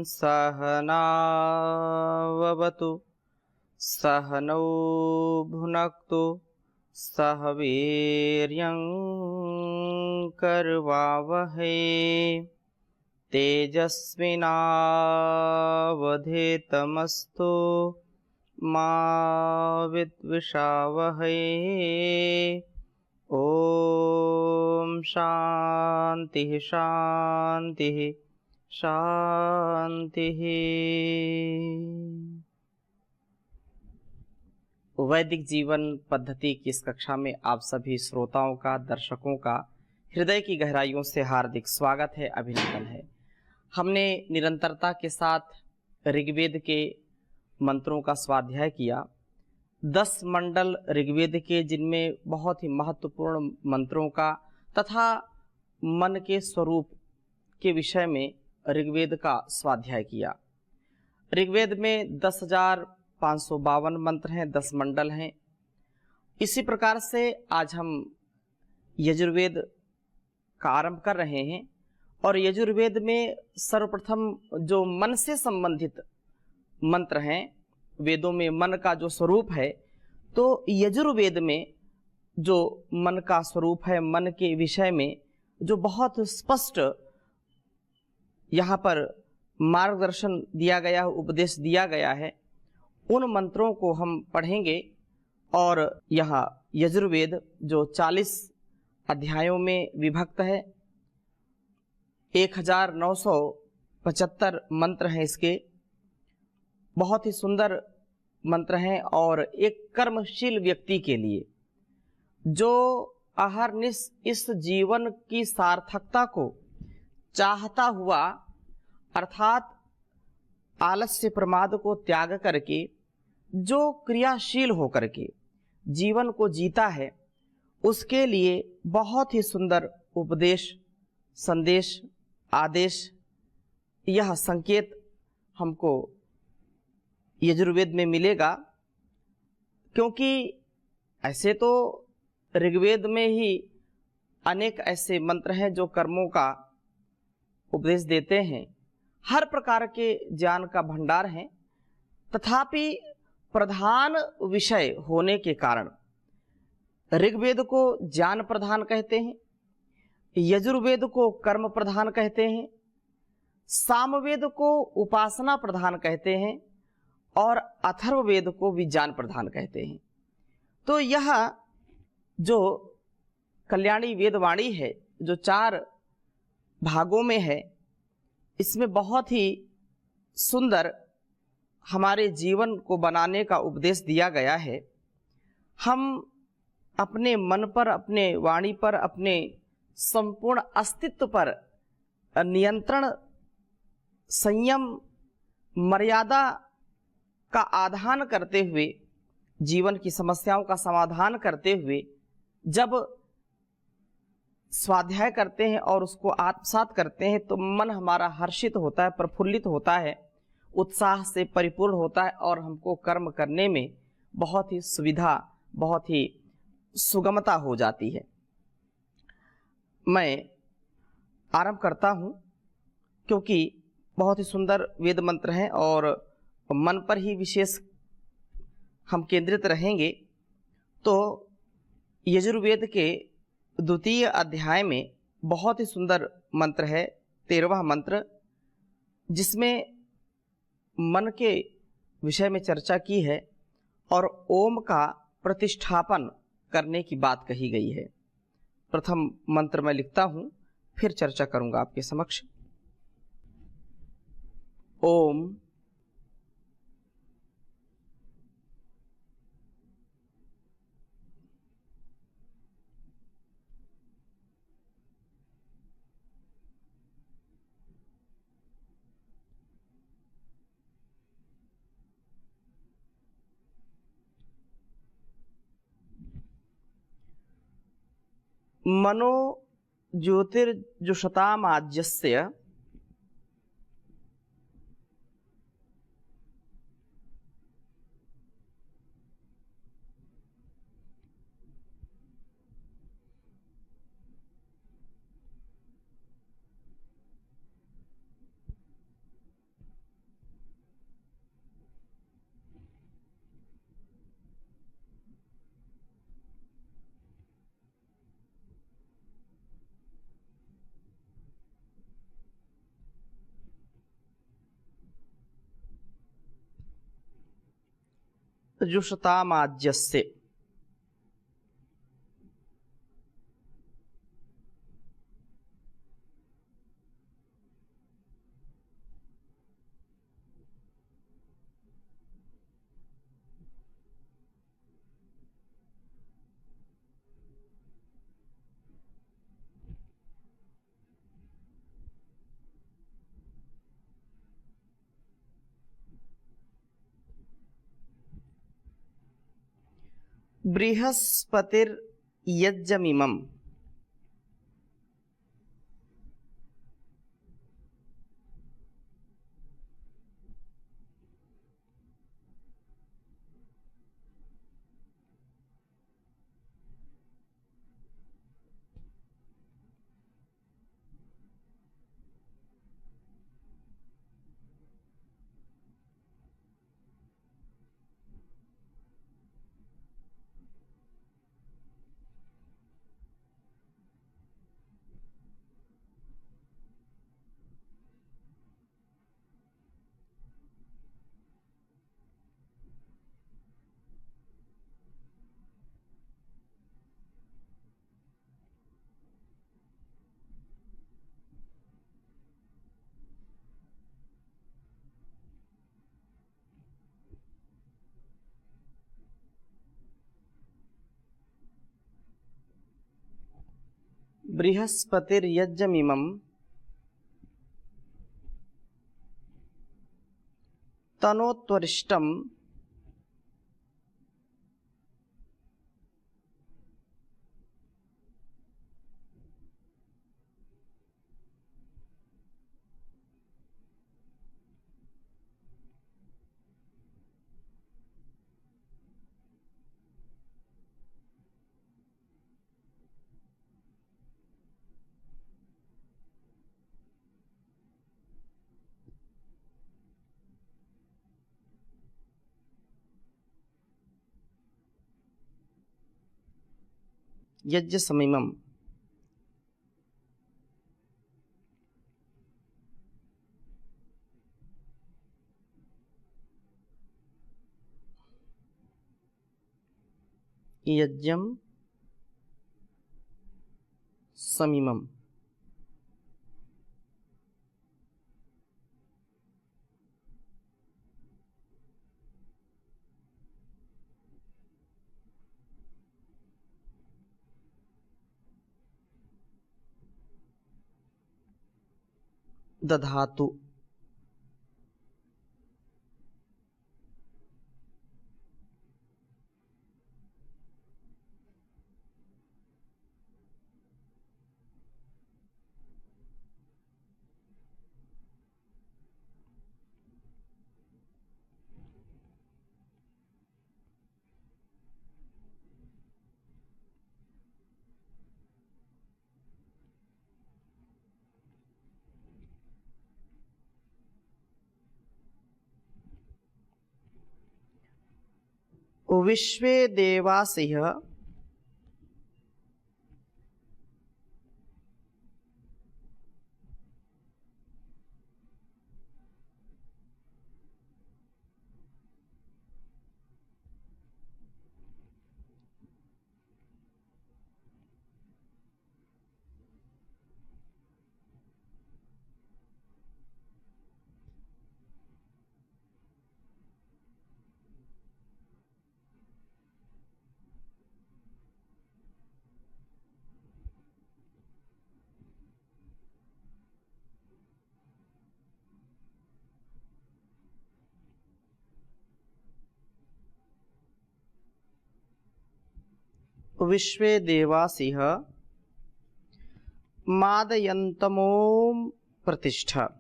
सहनाववतु सहनौ भुनक्तु सह वीर्यं करवावहै तेजस्विनावधीतमस्तु मा विद्विषावहै। ओम शांति शांति शांति। वैदिक जीवन पद्धति की इस कक्षा में आप सभी श्रोताओं का, दर्शकों का हृदय की गहराइयों से हार्दिक स्वागत है, अभिनंदन है। हमने निरंतरता के साथ ऋग्वेद के मंत्रों का स्वाध्याय किया। 10 मंडल ऋग्वेद के, जिनमें बहुत ही महत्वपूर्ण मंत्रों का तथा मन के स्वरूप के विषय में ऋग्वेद का स्वाध्याय किया। ऋग्वेद में 10,552 मंत्र हैं, 10 मंडल हैं। इसी प्रकार से आज हम यजुर्वेद का आरंभ कर रहे हैं और यजुर्वेद में सर्वप्रथम जो मन से संबंधित मंत्र हैं, वेदों में मन का जो स्वरूप है, तो यजुर्वेद में जो मन का स्वरूप है, मन के विषय में जो बहुत स्पष्ट यहाँ पर मार्गदर्शन दिया गया, उपदेश दिया गया है, उन मंत्रों को हम पढ़ेंगे। और यह यजुर्वेद जो 40 अध्यायों में विभक्त है, 1975 मंत्र हैं इसके, बहुत ही सुंदर मंत्र हैं। और एक कर्मशील व्यक्ति के लिए जो अहरनिश इस जीवन की सार्थकता को चाहता हुआ, अर्थात आलस्य प्रमाद को त्याग करके जो क्रियाशील होकर के जीवन को जीता है, उसके लिए बहुत ही सुंदर उपदेश, संदेश, आदेश, यह संकेत हमको यजुर्वेद में मिलेगा। क्योंकि ऐसे तो ऋग्वेद में ही अनेक ऐसे मंत्र हैं जो कर्मों का उपदेश देते हैं, हर प्रकार के ज्ञान का भंडार है। तथापि प्रधान विषय होने के कारण ऋग्वेद को ज्ञान प्रधान कहते हैं, यजुर्वेद को कर्म प्रधान कहते हैं, सामवेद को उपासना प्रधान कहते हैं और अथर्ववेद को विज्ञान प्रधान कहते हैं। तो यह जो कल्याणी वेदवाणी है, जो 4 भागों में है, इसमें बहुत ही सुंदर हमारे जीवन को बनाने का उपदेश दिया गया है। हम अपने मन पर, अपने वाणी पर, अपने संपूर्ण अस्तित्व पर नियंत्रण, संयम, मर्यादा का आधान करते हुए, जीवन की समस्याओं का समाधान करते हुए जब स्वाध्याय करते हैं और उसको आत्मसात करते हैं, तो मन हमारा हर्षित होता है, प्रफुल्लित होता है, उत्साह से परिपूर्ण होता है और हमको कर्म करने में बहुत ही सुविधा, बहुत ही सुगमता हो जाती है। मैं आरंभ करता हूँ, क्योंकि बहुत ही सुंदर वेद मंत्र हैं और मन पर ही विशेष हम केंद्रित रहेंगे। तो यजुर्वेद के 2 अध्याय में बहुत ही सुंदर मंत्र है, 13वां मंत्र, जिसमें मन के विषय में चर्चा की है और ओम का प्रतिष्ठापन करने की बात कही गई है। प्रथम मंत्र मैं लिखता हूँ, फिर चर्चा करूँगा आपके समक्ष। ओम मनो ज्योतिर्जुषतामाज्यस्य जुषतामाज्यस्य। बृहस्पतिर्यज्ञमिमम्। बृहस्पतिर्यज्ञमिमं तनोत्वरिष्टं यज्ञसमिमम्। यज्ञं समिमम्। दधातु। विश्वे देवासिह विश्वे देवासिह मादयन्तमोम प्रतिष्ठा।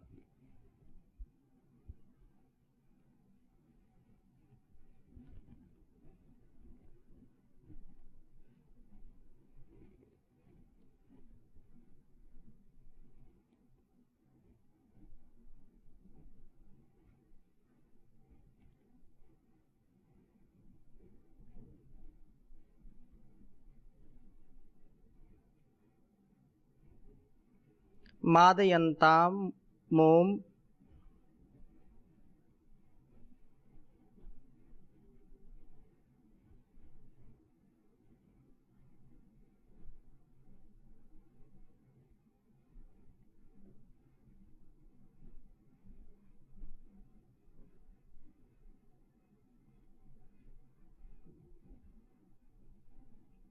मादयन्ताम मोम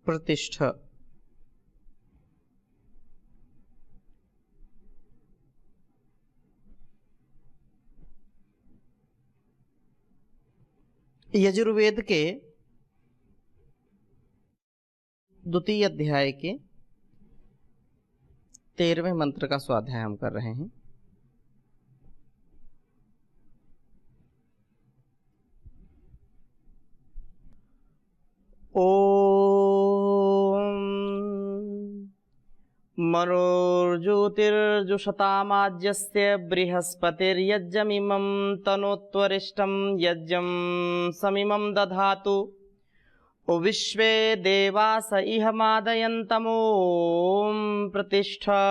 प्रतिष्ठ। यजुर्वेद के द्वितीय अध्याय के 13वें मंत्र का स्वाध्याय हम कर रहे हैं। ओम मनोर्ज्योतिर्जुषतामाज्यस्य बृहस्पतिर्यज्ञमिमं तनोत्वरिष्ठं यज्ञं समिमं दधातु विश्वे देवास इह मादयन्तमोम प्रतिष्ठा।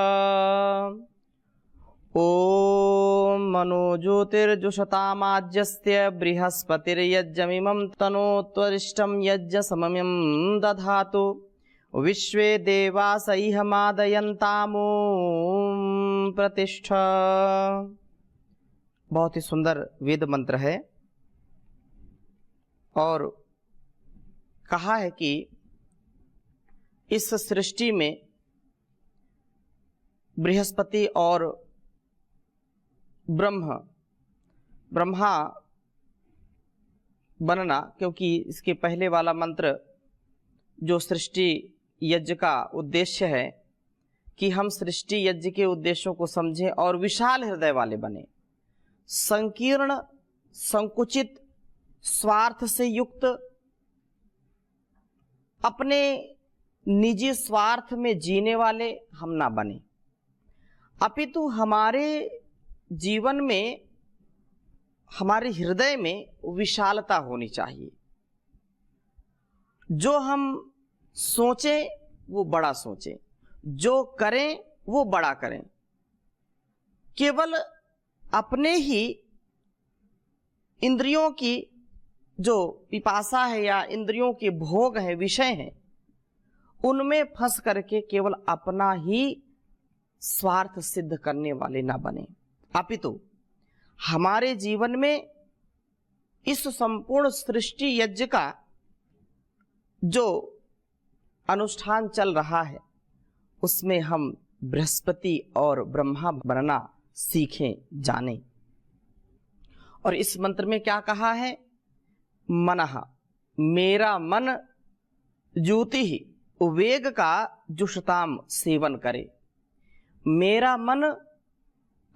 ओम मनोज्योतिर्जुषतामाज्यस्य बृहस्पतिर्यज्ञमिमं तनोत्वरिष्ठं यज्ञसमं दधातु विश्वे देवास इह मादयन्तामोम प्रतिष्ठा। बहुत ही सुंदर वेद मंत्र है और कहा है कि इस सृष्टि में बृहस्पति और ब्रह्मा बनना, क्योंकि इसके पहले वाला मंत्र जो सृष्टि यज्ञ का उद्देश्य है कि हम सृष्टि यज्ञ के उद्देश्यों को समझें और विशाल हृदय वाले बने। संकीर्ण, संकुचित, स्वार्थ से युक्त, अपने निजी स्वार्थ में जीने वाले हम ना बने, अपितु हमारे जीवन में, हमारे हृदय में विशालता होनी चाहिए। जो हम सोचें वो बड़ा सोचें, जो करें वो बड़ा करें। केवल अपने ही इंद्रियों की जो पिपासा है या इंद्रियों के भोग है, विषय हैं, उनमें फंस करके केवल अपना ही स्वार्थ सिद्ध करने वाले ना बने, अपितु हमारे जीवन में इस संपूर्ण सृष्टि यज्ञ का जो अनुष्ठान चल रहा है उसमें हम बृहस्पति और ब्रह्मा बनना सीखें, जानें। और इस मंत्र में क्या कहा है? मनः, मेरा मन ज्योति ही वेग का जुषताम सेवन करे। मेरा मन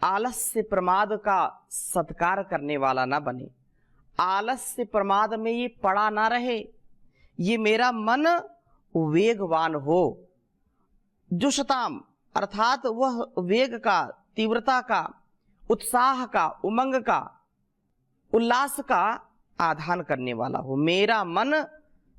आलस्य प्रमाद का सत्कार करने वाला ना बने, आलस्य प्रमाद में ये पड़ा ना रहे। ये मेरा मन वेगवान हो। जुषताम अर्थात वह वेग का, तीव्रता का, उत्साह का, उमंग का, उल्लास का आधान करने वाला हो। मेरा मन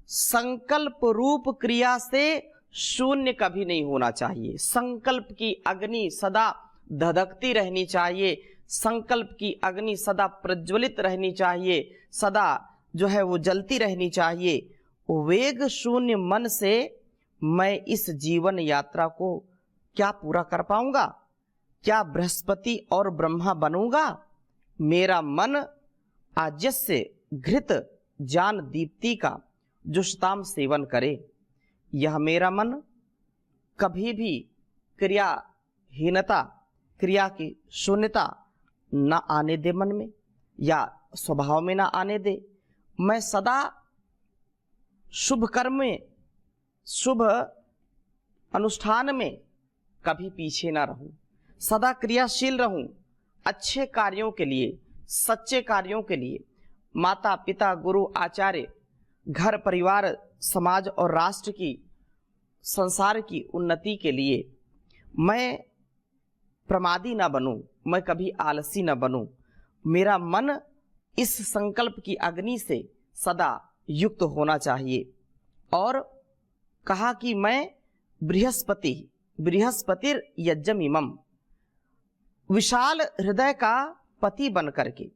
संकल्प रूप क्रिया से शून्य कभी नहीं होना चाहिए। संकल्प की अग्नि सदा धधकती रहनी चाहिए, संकल्प की अग्नि सदा प्रज्वलित रहनी चाहिए, सदा जो है वो जलती रहनी चाहिए। वेग शून्य मन से मैं इस जीवन यात्रा को क्या पूरा कर पाऊंगा? क्या बृहस्पति और ब्रह्मा बनूंगा? मेरा मन आजस्य घृत जान दीप्ति का जुषताम सेवन करे। यह मेरा मन कभी भी क्रियाहीनता, क्रिया की शून्यता न आने दे मन में, या स्वभाव में न आने दे। मैं सदा शुभ कर्म में, शुभ अनुष्ठान में कभी पीछे ना रहूं, सदा क्रियाशील रहूं, अच्छे कार्यों के लिए, सच्चे कार्यों के लिए, माता पिता गुरु आचार्य, घर परिवार, समाज और राष्ट्र की, संसार की उन्नति के लिए मैं प्रमादी ना बनूं, मैं कभी आलसी ना बनूं। मेरा मन इस संकल्प की अग्नि से सदा युक्त होना चाहिए। और कहा कि मैं बृहस्पतिर यज्ञमिमं, विशाल हृदय का पति बन करके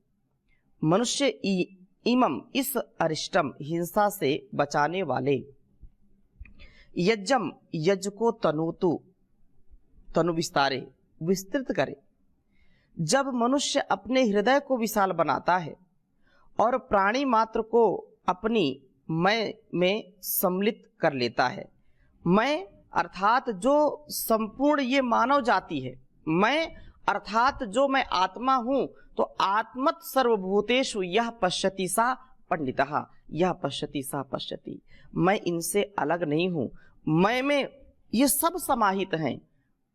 मनुष्य इमम, इस अरिष्टम, हिंसा से बचाने वाले, यज्ञम, यज्ञ को तनुतु, तनु विस्तारे, विस्तृत करे। जब मनुष्य अपने हृदय को विशाल बनाता है और प्राणी मात्र को अपनी मैं में सम्मिलित कर लेता है, मैं अर्थात जो संपूर्ण ये मानव जाति है, मैं अर्थात जो मैं आत्मा हूं, तो आत्मत सर्वभूतेषु यह पश्यति सा पंडितः, यह पश्यति सा पश्यति। मैं इनसे अलग नहीं हूं, मैं में ये सब समाहित हैं।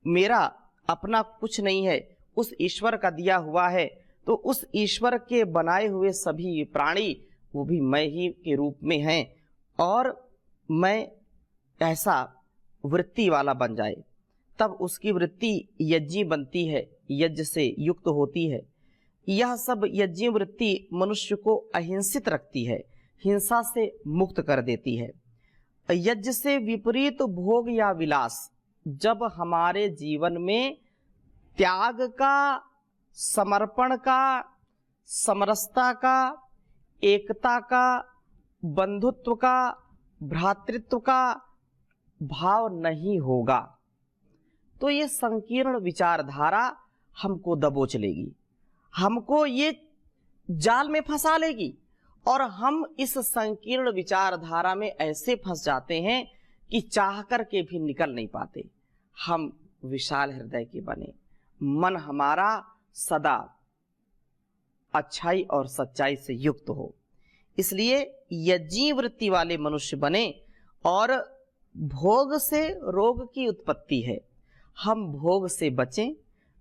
मेरा अपना कुछ नहीं है, उस ईश्वर का दिया हुआ है। तो उस ईश्वर के बनाए हुए सभी प्राणी वो भी मैं ही के रूप में हैं, और मैं ऐसा वृत्ति वाला बन जाए तब उसकी वृत्ति यज्ञी बनती है, यज्ञ से युक्त होती है। यह सब यज्ञी वृत्ति मनुष्य को अहिंसित रखती है, हिंसा से मुक्त कर देती है। यज्ञ से विपरीत भोग या विलास जब हमारे जीवन में त्याग का, समर्पण का, समरसता का, एकता का, बंधुत्व का, भ्रातृत्व का भाव नहीं होगा, तो ये संकीर्ण विचारधारा हमको दबोच लेगी, हमको ये जाल में फंसा लेगी, और हम इस संकीर्ण विचारधारा में ऐसे फंस जाते हैं कि चाह कर के भी निकल नहीं पाते। हम विशाल हृदय के बने, मन हमारा सदा अच्छाई और सच्चाई से युक्त हो, इसलिए यज्ञी वृत्ति वाले मनुष्य बने। और भोग से रोग की उत्पत्ति है, हम भोग से बचें,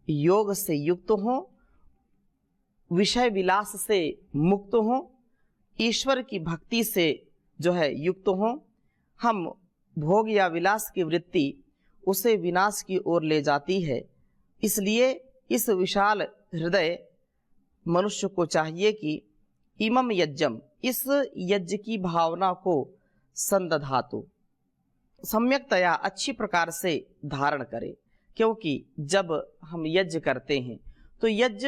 योग से युक्त हों, विषय विलास से मुक्त हों, ईश्वर की भक्ति से जो है युक्त हों। हम भोग या विलास की वृत्ति उसे विनाश की ओर ले जाती है, इसलिए इस विशाल हृदय मनुष्य को चाहिए कि इमम यज्ञम, इस यज्ञ की भावना को संदधातु, सम्यकतया अच्छी प्रकार से धारण करे। क्योंकि जब हम यज्ञ करते हैं तो यज्ञ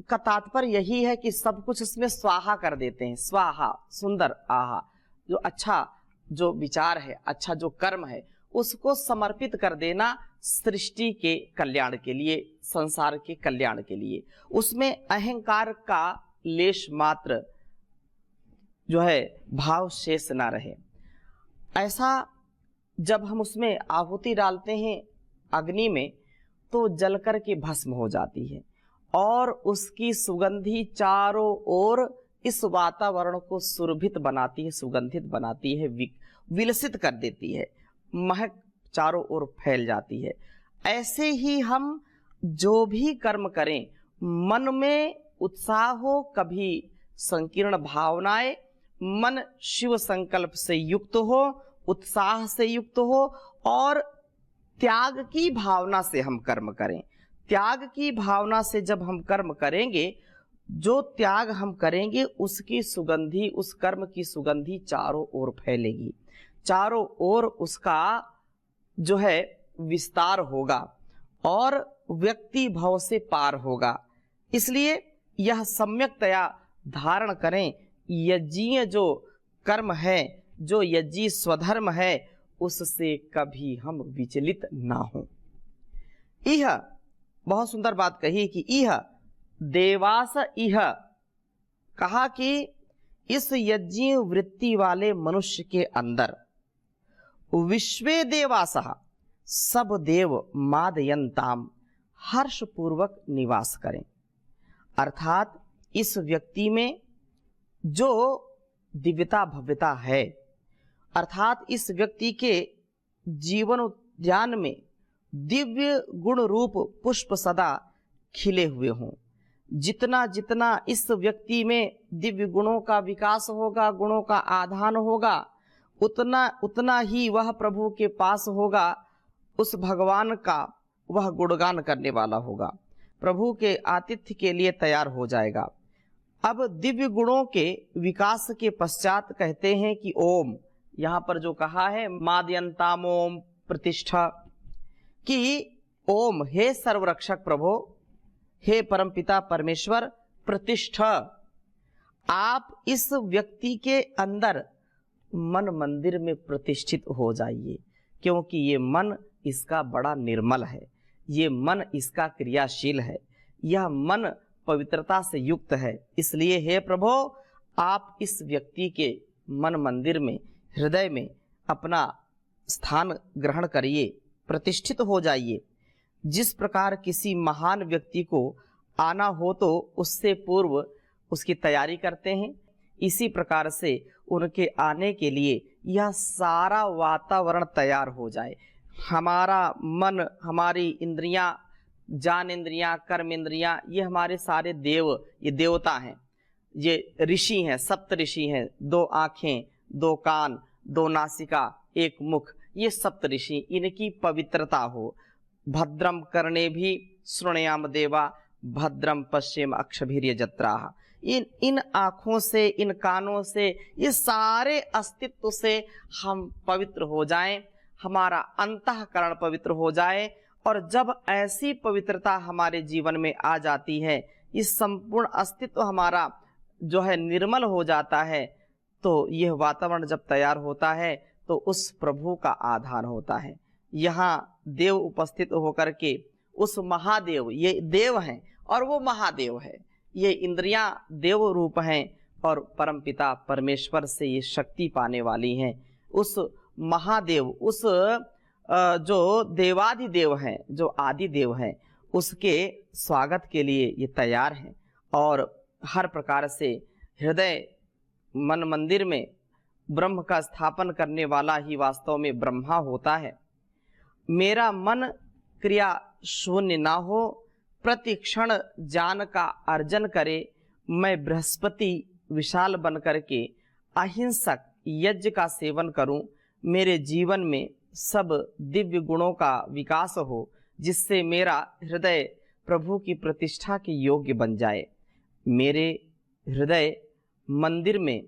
का तात्पर्य यही है कि सब कुछ इसमें स्वाहा कर देते हैं। स्वाहा सुंदर, आहा, जो अच्छा जो विचार है, अच्छा जो कर्म है, उसको समर्पित कर देना सृष्टि के कल्याण के लिए, संसार के कल्याण के लिए। उसमें अहंकार का लेश मात्र जो है भाव शेष ना रहे। ऐसा जब हम उसमें आहुति डालते हैं अग्नि में, तो जलकर के भस्म हो जाती है, और उसकी सुगंधी चारों ओर इस वातावरण को सुरभित बनाती है, सुगंधित बनाती है, विलसित कर देती है, महक चारों ओर फैल जाती है। ऐसे ही हम जो भी कर्म करें, मन में उत्साह हो, कभी संकीर्ण भावनाएं, मन शिव संकल्प से युक्त हो, उत्साह से युक्त हो, और त्याग की भावना से हम कर्म करें। त्याग की भावना से जब हम कर्म करेंगे, जो त्याग हम करेंगे उसकी सुगंधी, उस कर्म की सुगंधी चारों ओर फैलेगी, चारों ओर उसका जो है विस्तार होगा, और व्यक्ति भव से पार होगा। इसलिए यह सम्यकतया धारण करें। यज्ञीय जो कर्म है, जो यज्ञी स्वधर्म है, उससे कभी हम विचलित ना हो। यह बहुत सुंदर बात कही कि यह देवास, यह कहा कि इस यज्ञीय वृत्ति वाले मनुष्य के अंदर विश्वे देवासः, सब देव मादयंताम, हर्ष पूर्वक निवास करें। अर्थात इस व्यक्ति में जो दिव्यता भव्यता है, अर्थात इस व्यक्ति के जीवन उद्यान में दिव्य गुण रूप पुष्प सदा खिले हुए हों। जितना जितना इस व्यक्ति में दिव्य गुणों का विकास होगा, गुणों का आधान होगा, उतना उतना ही वह प्रभु के पास होगा, उस भगवान का वह गुणगान करने वाला होगा, प्रभु के आतिथ्य के लिए तैयार हो जाएगा। अब दिव्य गुणों के विकास के पश्चात कहते हैं कि ओम, यहाँ पर जो कहा है मादयंताम ओम प्रतिष्ठा, कि ओम, हे सर्वरक्षक प्रभु, हे परमपिता परमेश्वर, प्रतिष्ठा, आप इस व्यक्ति के अंदर मन मंदिर में प्रतिष्ठित हो जाइए। क्योंकि ये मन इसका बड़ा निर्मल है, ये मन इसका क्रियाशील है, यह मन पवित्रता से युक्त है। इसलिए हे प्रभु, आप इस व्यक्ति के मन मंदिर में, हृदय में अपना स्थान ग्रहण करिए, प्रतिष्ठित हो जाइए। जिस प्रकार किसी महान व्यक्ति को आना हो तो उससे पूर्व उसकी तैयारी करते हैं, इसी प्रकार से उनके आने के लिए यह सारा वातावरण तैयार हो जाए। हमारा मन, हमारी इंद्रियां, ज्ञान इंद्रियां, कर्म इंद्रियां, ये हमारे सारे देव, ये देवता हैं, ये ऋषि हैं, सप्त ऋषि हैं। 2 आँखें, 2 कान, 2 नासिका, 1 मुख, ये सप्त ऋषि, इनकी पवित्रता हो। भद्रम कर्णे भी शृणुयाम देवा, भद्रम पश्येम अक्षभिर्य जत्राः। इन आँखों से, इन कानों से, ये सारे अस्तित्व से हम पवित्र हो जाएं, हमारा अंतःकरण पवित्र हो जाए। और जब ऐसी पवित्रता हमारे जीवन में आ जाती है, इस संपूर्ण अस्तित्व हमारा जो है निर्मल हो जाता है, तो यह वातावरण जब तैयार होता है तो उस प्रभु का आधान होता है। यहाँ देव उपस्थित होकर के उस महादेव, ये देव हैं और वो महादेव है, ये इंद्रियां देव रूप हैं और परमपिता परमेश्वर से ये शक्ति पाने वाली हैं। उस महादेव, उस जो देवाधिदेव हैं, जो आदि देव हैं, उसके स्वागत के लिए ये तैयार हैं। और हर प्रकार से हृदय मन मंदिर में ब्रह्म का स्थापन करने वाला ही वास्तव में ब्रह्मा होता है। मेरा मन क्रिया शून्य ना हो, प्रति क्षण ज्ञान का अर्जन करे। मैं बृहस्पति विशाल बन करके अहिंसक यज्ञ का सेवन करूं। मेरे जीवन में सब दिव्य गुणों का विकास हो, जिससे मेरा हृदय प्रभु की प्रतिष्ठा के योग्य बन जाए। मेरे हृदय मंदिर में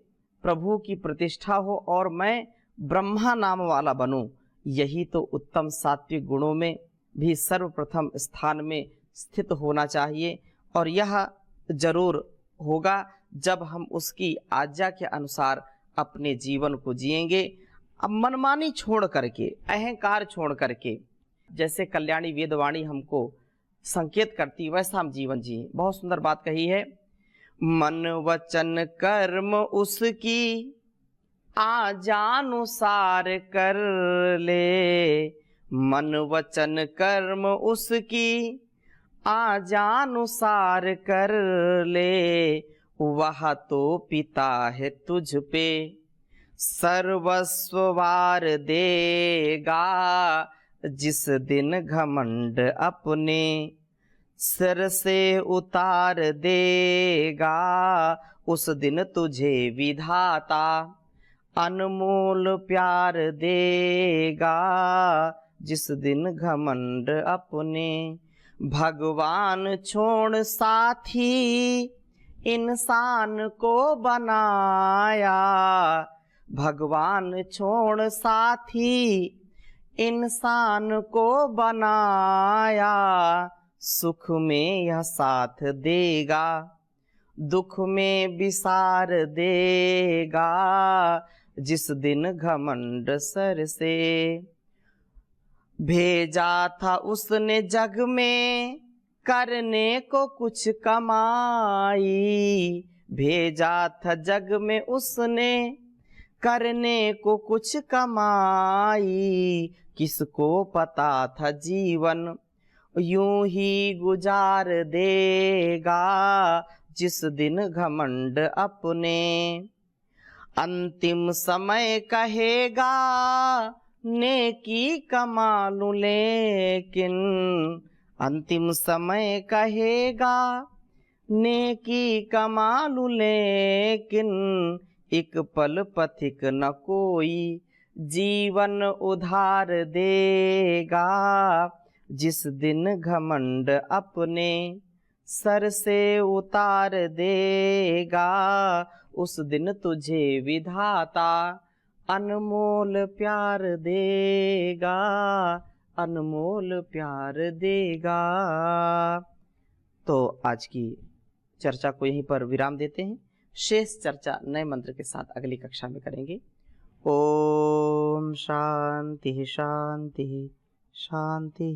प्रभु की प्रतिष्ठा हो और मैं ब्रह्मा नाम वाला बनूं। यही तो उत्तम सात्विक गुणों में भी सर्वप्रथम स्थान में स्थित होना चाहिए। और यह जरूर होगा जब हम उसकी आज्ञा के अनुसार अपने जीवन को जिएंगे। अब मनमानी छोड़ करके, अहंकार छोड़ करके, जैसे कल्याणी वेदवाणी हमको संकेत करती वैसा हम जीवन जिए। बहुत सुंदर बात कही है, मन वचन कर्म उसकी आज्ञानुसार कर ले। मन वचन कर्म उसकी आज्ञानुसार कर ले। वह तो पिता है तुझ पे सर्वस्व वार देगा। जिस दिन घमंड अपने सिर से उतार देगा, उस दिन तुझे विधाता अनमोल प्यार देगा। जिस दिन घमंड अपने। भगवान छोड़ साथी इंसान को बनाया। भगवान छोड़ साथी इंसान को बनाया। सुख में यह साथ देगा, दुख में विसार देगा। जिस दिन घमंड सर से भेजा था उसने जग में करने को कुछ कमाई। भेजा था जग में उसने करने को कुछ कमाई। किसको पता था जीवन यूं ही गुजार देगा। जिस दिन घमंड अपने। अंतिम समय कहेगा नेकी कमा लूं लेकिन। अंतिम समय कहेगा नेकी कमा लूं लेकिन। एक पल पथिक न कोई जीवन उधार देगा। जिस दिन घमंड अपने सर से उतार देगा, उस दिन तुझे विधाता अनमोल प्यार देगा। अनमोल प्यार देगा। तो आज की चर्चा को यहीं पर विराम देते हैं। शेष चर्चा नए मंत्र के साथ अगली कक्षा में करेंगे। ओम शांति शांति शांति।